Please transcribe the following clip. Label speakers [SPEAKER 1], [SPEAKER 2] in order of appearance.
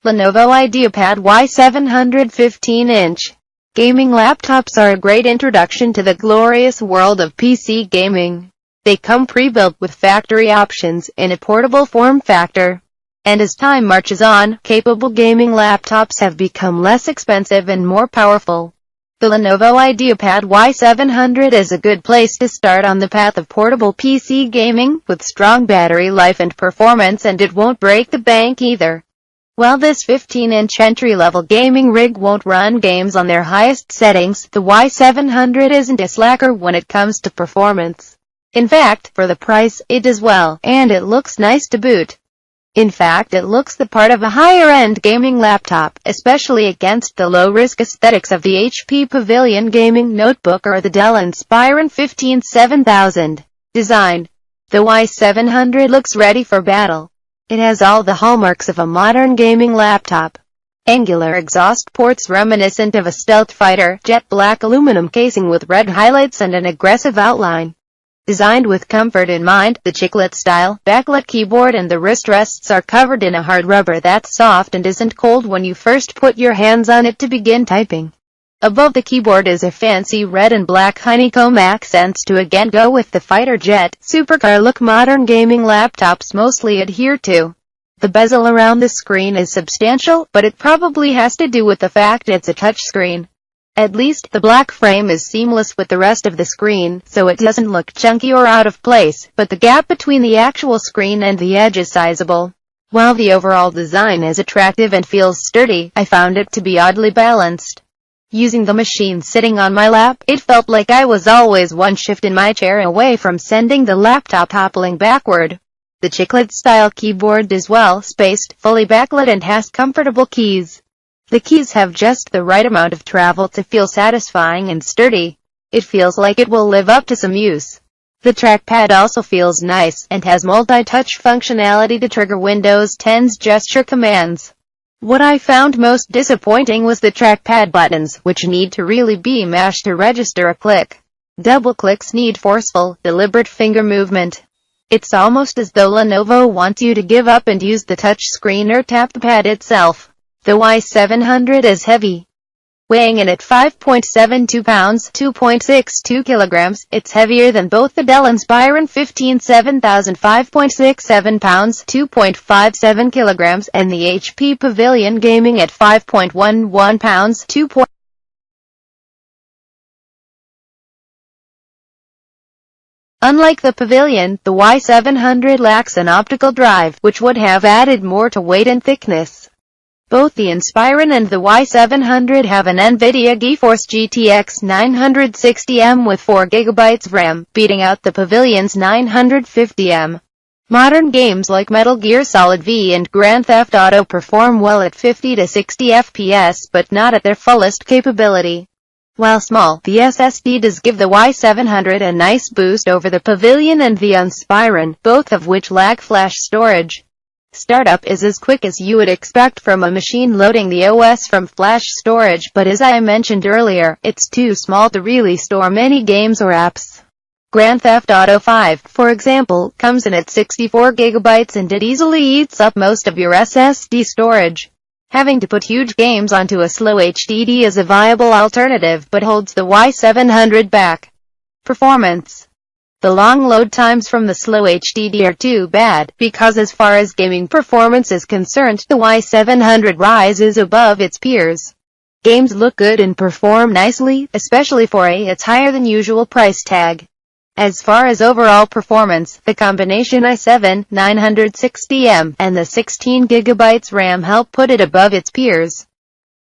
[SPEAKER 1] Lenovo Ideapad Y700 15-inch. Gaming laptops are a great introduction to the glorious world of PC gaming. They come pre-built with factory options in a portable form factor. And as time marches on, capable gaming laptops have become less expensive and more powerful. The Lenovo Ideapad Y700 is a good place to start on the path of portable PC gaming, with strong battery life and performance, and it won't break the bank either. While this 15-inch entry-level gaming rig won't run games on their highest settings, the Y700 isn't a slacker when it comes to performance. In fact, for the price, it does well, and it looks nice to boot. In fact, it looks the part of a higher-end gaming laptop, especially against the low-risk aesthetics of the HP Pavilion gaming notebook or the Dell Inspiron 15700 design. The Y700 looks ready for battle. It has all the hallmarks of a modern gaming laptop. Angular exhaust ports reminiscent of a stealth fighter, jet black aluminum casing with red highlights and an aggressive outline. Designed with comfort in mind, the chiclet-style, backlit keyboard and the wrist rests are covered in a hard rubber that's soft and isn't cold when you first put your hands on it to begin typing. Above the keyboard is a fancy red and black honeycomb accents to again go with the fighter jet, supercar look modern gaming laptops mostly adhere to. The bezel around the screen is substantial, but it probably has to do with the fact it's a touchscreen. At least, the black frame is seamless with the rest of the screen, so it doesn't look chunky or out of place, but the gap between the actual screen and the edge is sizable. While the overall design is attractive and feels sturdy, I found it to be oddly balanced. Using the machine sitting on my lap, it felt like I was always one shift in my chair away from sending the laptop toppling backward. The chiclet-style keyboard is well-spaced, fully backlit and has comfortable keys. The keys have just the right amount of travel to feel satisfying and sturdy. It feels like it will live up to some use. The trackpad also feels nice, and has multi-touch functionality to trigger Windows 10's gesture commands. What I found most disappointing was the trackpad buttons, which need to really be mashed to register a click. Double clicks need forceful, deliberate finger movement. It's almost as though Lenovo wants you to give up and use the touch screen or tap the pad itself. The Y700 is heavy. Weighing in at 5.72 pounds, 2.62 kilograms, it's heavier than both the Dell Inspiron 15700 5.67 pounds, 2.57 kilograms, and the HP Pavilion Gaming at 5.11 pounds, 2. Unlike the Pavilion, the Y700 lacks an optical drive, which would have added more to weight and thickness. Both the Inspiron and the Y700 have an NVIDIA GeForce GTX 960M with 4GB RAM, beating out the Pavilion's 950M. Modern games like Metal Gear Solid V and Grand Theft Auto perform well at 50 to 60 FPS, but not at their fullest capability. While small, the SSD does give the Y700 a nice boost over the Pavilion and the Inspiron, both of which lack flash storage. Startup is as quick as you would expect from a machine loading the OS from flash storage, but as I mentioned earlier, it's too small to really store many games or apps. Grand Theft Auto 5, for example, comes in at 64 GB and it easily eats up most of your SSD storage. Having to put huge games onto a slow HDD is a viable alternative, but holds the Y700 back. Performance. The long load times from the slow HDD are too bad, because as far as gaming performance is concerned, the Y700 rises above its peers. Games look good and perform nicely, especially for its higher than usual price tag. As far as overall performance, the combination i7, 960M, and the 16GB RAM help put it above its peers.